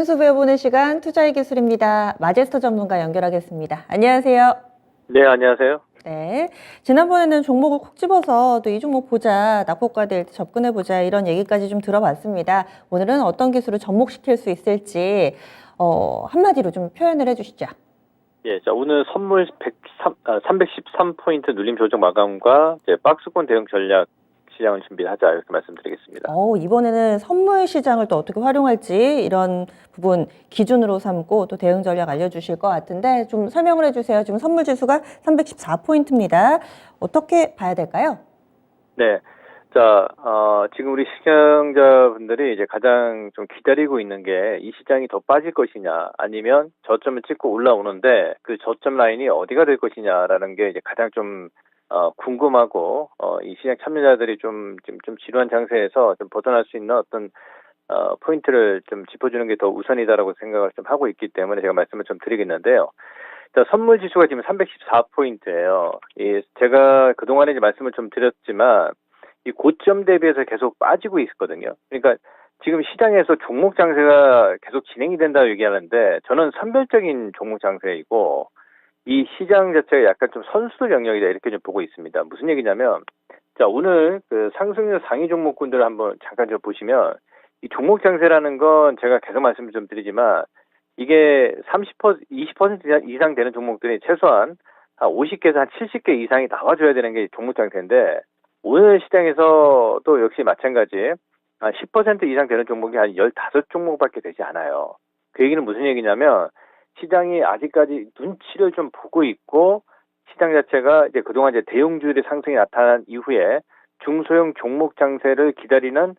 순수 배워보는 시간 투자의 기술입니다. 마제스터 전문가 연결하겠습니다. 안녕하세요. 네, 안녕하세요. 네. 지난번에는 종목을 콕 집어서 또 이 종목 보자, 낙폭과대일 때 접근해보자 이런 얘기까지 좀 들어봤습니다. 오늘은 어떤 기술을 접목시킬 수 있을지 한마디로 좀 표현을 해주시죠. 예, 자, 오늘 선물 313포인트 눌림 조정 마감과 이제 박스권 대응 전략 시장을 준비하자 이렇게 말씀드리겠습니다. 이번에는 선물 시장을 또 어떻게 활용할지 이런 부분 기준으로 삼고 또 대응 전략 알려주실 것 같은데 좀 설명을 해주세요. 지금 선물 지수가 314포인트입니다. 어떻게 봐야 될까요? 네. 자, 지금 우리 시청자분들이 이제 가장 좀 기다리고 있는 게 이 시장이 더 빠질 것이냐, 아니면 저점을 찍고 올라오는데 그 저점 라인이 어디가 될 것이냐라는 게 이제 가장 좀 궁금하고, 이 시장 참여자들이 좀 지루한 장세에서 좀 벗어날 수 있는 어떤 포인트를 좀 짚어주는 게 더 우선이다라고 생각을 좀 하고 있기 때문에 제가 말씀을 좀 드리겠는데요. 자, 선물 지수가 지금 314포인트예요. 제가 그동안에 이제 말씀을 좀 드렸지만, 이 고점 대비해서 계속 빠지고 있거든요. 그러니까 지금 시장에서 종목 장세가 계속 진행이 된다고 얘기하는데, 저는 선별적인 종목 장세이고, 이 시장 자체가 약간 좀 선수들 영역이다 이렇게 좀 보고 있습니다. 무슨 얘기냐면, 자, 오늘 그 상승률 상위 종목군들을 한번 잠깐 좀 보시면, 이 종목 장세라는 건 제가 계속 말씀을 좀 드리지만, 이게 20% 이상 되는 종목들이 최소한 한 50개에서 한 70개 이상이 나와줘야 되는 게 종목 장세인데, 오늘 시장에서도 역시 마찬가지, 한 10% 이상 되는 종목이 한 15종목밖에 되지 않아요. 그 얘기는 무슨 얘기냐면, 시장이 아직까지 눈치를 좀 보고 있고, 시장 자체가 이제 그동안 이제 대형주들의 상승이 나타난 이후에 중소형 종목 장세를 기다리는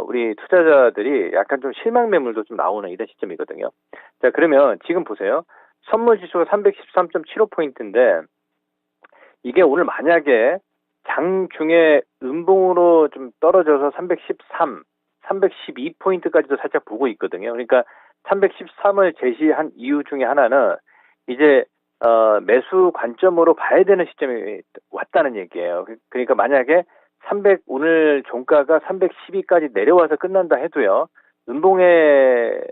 우리 투자자들이 약간 좀 실망 매물도 좀 나오는 이런 시점이거든요. 자, 그러면 지금 보세요. 선물 지수가 313.75포인트인데, 이게 오늘 만약에 장중에 음봉으로 좀 떨어져서 313, 312포인트까지도 살짝 보고 있거든요. 그러니까 313을 제시한 이유 중에 하나는 이제 매수 관점으로 봐야 되는 시점이 왔다는 얘기예요. 그러니까 만약에 오늘 종가가 312까지 내려와서 끝난다 해도요, 음봉의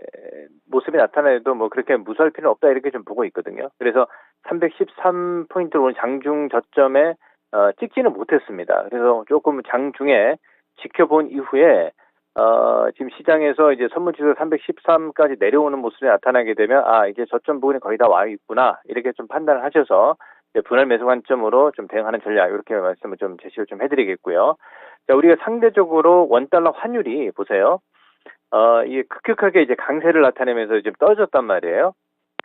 모습이 나타나도 뭐 그렇게 무서울 필요는 없다 이렇게 좀 보고 있거든요. 그래서 313포인트로 오늘 장중 저점에 찍지는 못했습니다. 그래서 조금 장중에 지켜본 이후에 지금 시장에서 이제 선물지수 313까지 내려오는 모습이 나타나게 되면 이제 저점 부분이 거의 다 와 있구나 이렇게 좀 판단을 하셔서 이제 분할 매수 관점으로 좀 대응하는 전략 이렇게 말씀을 좀 제시를 좀 해드리겠고요. 자, 우리가 상대적으로 원달러 환율이 보세요. 이게 급격하게 이제 강세를 나타내면서 지금 떨어졌단 말이에요.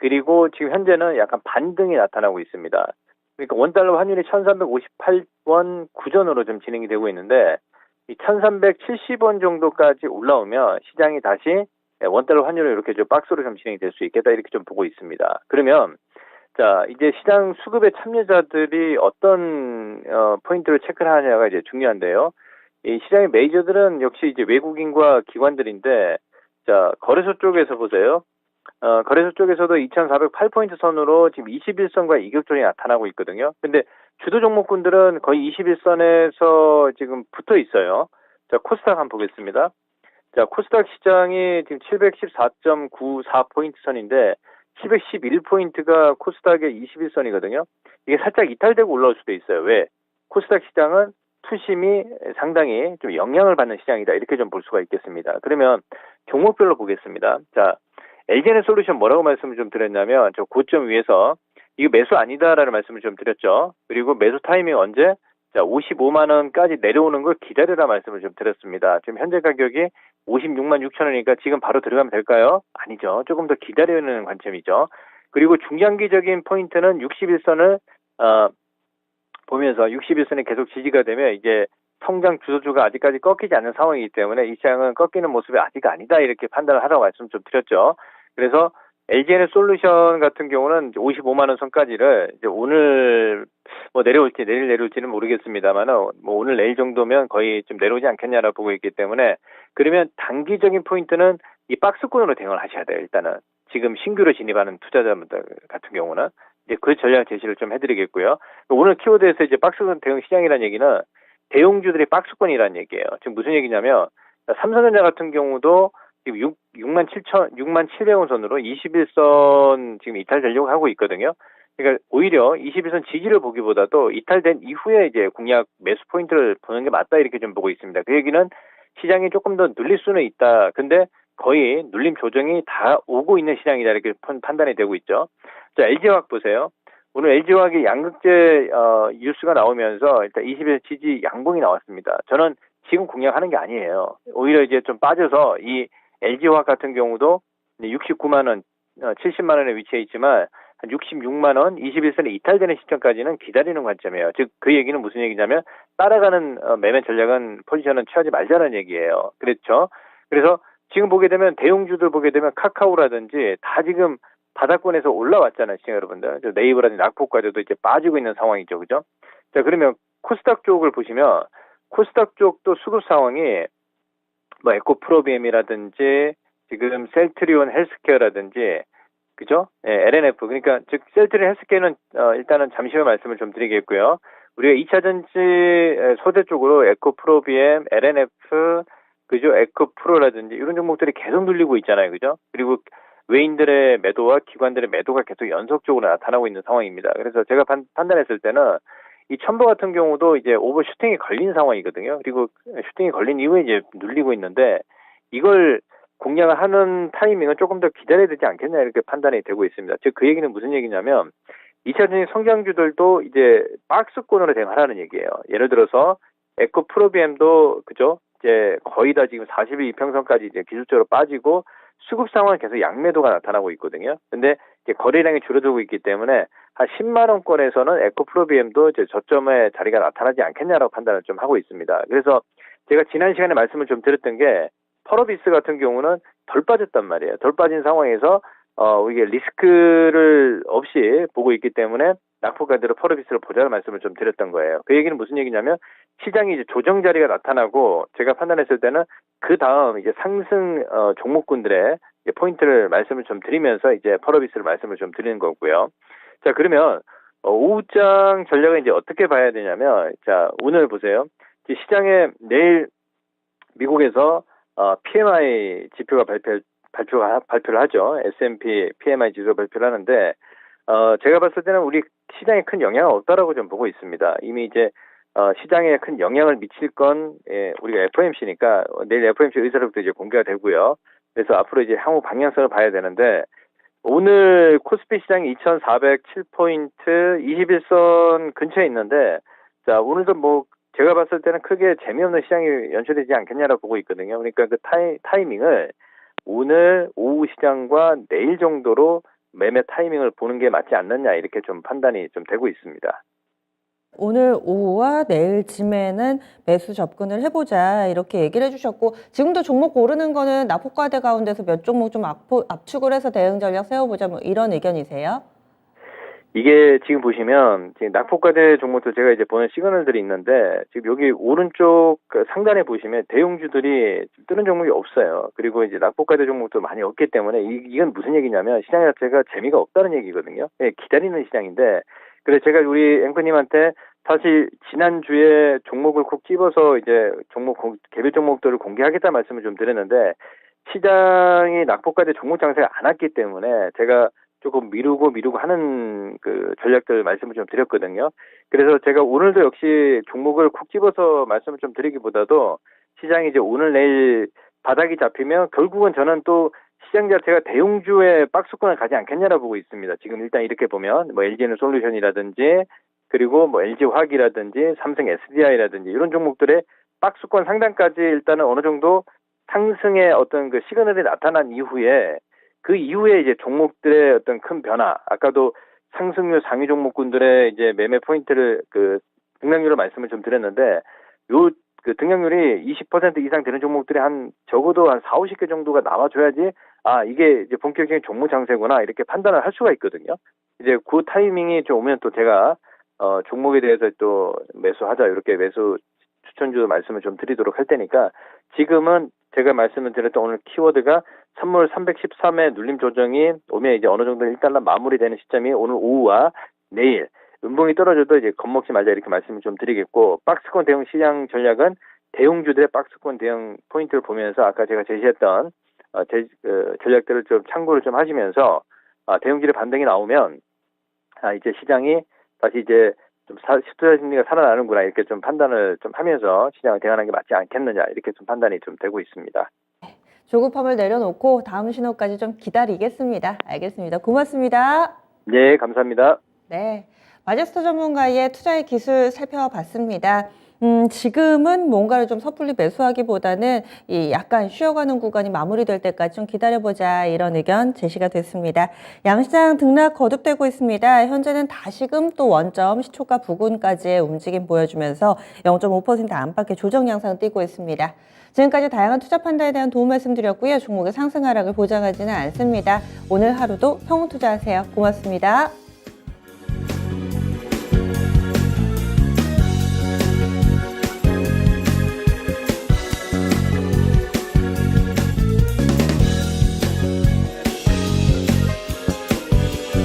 그리고 지금 현재는 약간 반등이 나타나고 있습니다. 그러니까 원달러 환율이 1358원 구전으로 좀 진행이 되고 있는데, 이 1370원 정도까지 올라오면 시장이 다시 원달러 환율을 이렇게 좀 박스로 좀 진행이 될 수 있겠다 이렇게 좀 보고 있습니다. 그러면 자, 이제 시장 수급의 참여자들이 어떤 포인트를 체크를 하느냐가 이제 중요한데요. 이 시장의 메이저들은 역시 이제 외국인과 기관들인데, 자, 거래소 쪽에서 보세요. 거래소 쪽에서도 2408포인트 선으로 지금 21선과 이격전이 나타나고 있거든요. 근데 주도 종목군들은 거의 21선에서 지금 붙어 있어요. 자, 코스닥 한번 보겠습니다. 자, 코스닥 시장이 지금 714.94포인트 선인데, 711포인트가 코스닥의 21선이거든요. 이게 살짝 이탈되고 올라올 수도 있어요. 왜? 코스닥 시장은 투심이 상당히 좀 영향을 받는 시장이다. 이렇게 좀 볼 수가 있겠습니다. 그러면 종목별로 보겠습니다. 자, LG에너솔루션 뭐라고 말씀을 좀 드렸냐면, 저 고점 위에서 이거 매수 아니다라는 말씀을 좀 드렸죠. 그리고 매수 타이밍 언제? 자, 55만 원까지 내려오는 걸 기다려라 말씀을 좀 드렸습니다. 지금 현재 가격이 56만 6천 원이니까 지금 바로 들어가면 될까요? 아니죠. 조금 더 기다리는 관점이죠. 그리고 중장기적인 포인트는 61선을 보면서 61선이 계속 지지가 되면 이제 성장 주도주가 아직까지 꺾이지 않는 상황이기 때문에 이 시장은 꺾이는 모습이 아직 아니다 이렇게 판단을 하라고 말씀 좀 드렸죠. 그래서 LG에너솔루션 같은 경우는 55만 원 선까지를 이제 오늘 뭐 내려올지 내일 내려올지는 모르겠습니다만 뭐 오늘 내일 정도면 거의 좀 내려오지 않겠냐라고 보고 있기 때문에, 그러면 단기적인 포인트는 이 박스권으로 대응을 하셔야 돼요. 일단은 지금 신규로 진입하는 투자자분들 같은 경우는 이제 그 전략 제시를 좀 해드리겠고요. 오늘 키워드에서 이제 박스권 대응 시장이라는 얘기는 대형주들이 박스권이라는 얘기예요. 지금 무슨 얘기냐면 삼성전자 같은 경우도 지금 6만 700원 선으로 21선 지금 이탈되려고 하고 있거든요. 그러니까 오히려 21선 지지를 보기보다도 이탈된 이후에 이제 공략 매수 포인트를 보는 게 맞다 이렇게 좀 보고 있습니다. 그 얘기는 시장이 조금 더 눌릴 수는 있다. 근데 거의 눌림 조정이 다 오고 있는 시장이다 이렇게 판단이 되고 있죠. 자, LG화학 보세요. 오늘 LG화학이 양극재 뉴스가 나오면서 일단 20일 지지 양봉이 나왔습니다. 저는 지금 공략하는 게 아니에요. 오히려 이제 좀 빠져서 이 LG화학 같은 경우도 69만 원, 70만 원에 위치해 있지만 한 66만 원, 21선에 이탈되는 시점까지는 기다리는 관점이에요. 즉 그 얘기는 무슨 얘기냐면 따라가는 매매 전략은 포지션은 취하지 말자는 얘기예요. 그렇죠? 그래서 지금 보게 되면 대형주들 보게 되면 카카오라든지 다 지금 바닥권에서 올라왔잖아요, 시청 여러분들. 네이버라든지 낙폭과저도 이제 빠지고 있는 상황이죠, 그죠? 자, 그러면 코스닥 쪽을 보시면 코스닥 쪽도 수급 상황이 뭐 에코프로비엠이라든지 지금 셀트리온 헬스케어라든지 그죠? 예, LNF 그러니까 즉 셀트리온 헬스케어는 일단은 잠시 후에 말씀을 좀 드리겠고요. 우리가 2차 전지 소재 쪽으로 에코프로비엠, LNF 그죠? 에코프로라든지 이런 종목들이 계속 눌리고 있잖아요, 그죠? 그리고 외인들의 매도와 기관들의 매도가 계속 연속적으로 나타나고 있는 상황입니다. 그래서 제가 판단했을 때는 이 첨보 같은 경우도 이제 오버슈팅이 걸린 상황이거든요. 그리고 슈팅이 걸린 이후에 이제 눌리고 있는데 이걸 공략을 하는 타이밍은 조금 더 기다려야 되지 않겠냐 이렇게 판단이 되고 있습니다. 즉 그 얘기는 무슨 얘기냐면 2차전지 성장주들도 이제 박스권으로 대응하라는 얘기예요. 예를 들어서 에코프로비엠도 그죠? 이제 거의 다 지금 40일 이평선까지 이제 기술적으로 빠지고 수급 상황은 계속 양매도가 나타나고 있거든요. 근데 이제 거래량이 줄어들고 있기 때문에 한 10만 원권에서는 에코프로비엠도 이제 저점의 자리가 나타나지 않겠냐라고 판단을 좀 하고 있습니다. 그래서 제가 지난 시간에 말씀을 좀 드렸던 게 펄어비스 같은 경우는 덜 빠졌단 말이에요. 덜 빠진 상황에서 이게 리스크를 없이 보고 있기 때문에 낙폭가대로 펄어비스를 보자는 말씀을 좀 드렸던 거예요. 그 얘기는 무슨 얘기냐면 시장이 이제 조정 자리가 나타나고 제가 판단했을 때는 그 다음 이제 상승 종목군들의 포인트를 말씀을 좀 드리면서 이제 펄어비스를 말씀을 좀 드리는 거고요. 자, 그러면 오후장 전략을 이제 어떻게 봐야 되냐면 자, 오늘 보세요. 시장에 내일 미국에서 PMI 지표가 발표를 하죠. S&P PMI 지수 발표를 하는데 제가 봤을 때는 우리 시장에 큰 영향은 없다라고 좀 보고 있습니다. 이미 이제 시장에 큰 영향을 미칠 건 우리가 FOMC니까 내일 FOMC 의사록도 이제 공개가 되고요. 그래서 앞으로 이제 향후 방향성을 봐야 되는데 오늘 코스피 시장이 2,407포인트 21선 근처에 있는데 자 오늘도 뭐 제가 봤을 때는 크게 재미없는 시장이 연출되지 않겠냐라고 보고 있거든요. 그러니까 그 타이밍을 오늘 오후 시장과 내일 정도로 매매 타이밍을 보는 게 맞지 않느냐 이렇게 좀 판단이 좀 되고 있습니다. 오늘 오후와 내일쯤에는 매수 접근을 해보자 이렇게 얘기를 해주셨고 지금도 종목 고르는 거는 낙폭과대 가운데서 몇 종목 좀 압축을 해서 대응 전략 세워보자 뭐 이런 의견이세요? 이게 지금 보시면 지금 낙폭과대 종목도 제가 이제 보는 시그널들이 있는데 지금 여기 오른쪽 상단에 보시면 대형주들이 뜨는 종목이 없어요. 그리고 이제 낙폭과대 종목도 많이 없기 때문에 이건 무슨 얘기냐면 시장 자체가 재미가 없다는 얘기거든요. 예, 기다리는 시장인데 그래서 제가 우리 앵커님한테 사실 지난주에 종목을 콕 집어서 이제 개별 종목들을 공개하겠다 말씀을 좀 드렸는데 시장이 낙폭과대 종목 장세가 안 왔기 때문에 제가 조금 미루고 하는 그 전략들 말씀을 좀 드렸거든요. 그래서 제가 오늘도 역시 종목을 콕 집어서 말씀을 좀 드리기보다도 시장이 이제 오늘 내일 바닥이 잡히면 결국은 저는 또 시장 자체가 대형주의 박스권을 가지 않겠냐라고 보고 있습니다. 지금 일단 이렇게 보면 뭐 LG에는 솔루션이라든지 그리고 뭐 LG화학이라든지 삼성 SDI라든지 이런 종목들의 박스권 상단까지 일단은 어느 정도 상승의 어떤 그 시그널이 나타난 이후에 그 이후에 이제 종목들의 어떤 큰 변화, 아까도 상승률 상위 종목군들의 이제 매매 포인트를 그 등락률을 말씀을 좀 드렸는데 요 그 등락률이 20% 이상 되는 종목들이 한 적어도 한 4, 50개 정도가 나와줘야지 아 이게 이제 본격적인 종목 장세구나 이렇게 판단을 할 수가 있거든요. 이제 그 타이밍이 좀 오면 또 제가 종목에 대해서 또 매수하자 이렇게 매수 추천주 말씀을 좀 드리도록 할 테니까 지금은 제가 말씀을 드렸던 오늘 키워드가 선물 313의 눌림 조정이 오면 이제 어느 정도 일단 마무리되는 시점이 오늘 오후와 내일 음봉이 떨어져도 이제 겁먹지 말자 이렇게 말씀을 좀 드리겠고 박스권 대응 시장 전략은 대형주들의 박스권 대응 포인트를 보면서 아까 제가 제시했던 전략들을 좀 참고를 좀 하시면서 대형주의 반등이 나오면 이제 시장이 다시 이제 좀 투자 심리가 살아나는구나 이렇게 좀 판단을 좀 하면서 시장을 대응하는 게 맞지 않겠느냐 이렇게 좀 판단이 좀 되고 있습니다. 조급함을 내려놓고 다음 신호까지 좀 기다리겠습니다. 알겠습니다. 고맙습니다. 네, 감사합니다. 네, 바제스터 전문가의 투자의 기술 살펴봤습니다. 지금은 뭔가를 좀 섣불리 매수하기보다는 이 약간 쉬어가는 구간이 마무리될 때까지 좀 기다려보자 이런 의견 제시가 됐습니다. 양시장 등락 거듭되고 있습니다. 현재는 다시금 또 원점 시초가 부근까지의 움직임 보여주면서 0.5% 안팎의 조정 양상 띄고 있습니다. 지금까지 다양한 투자 판단에 대한 도움 말씀드렸고요. 종목의 상승 하락을 보장하지는 않습니다. 오늘 하루도 평온 투자하세요. 고맙습니다.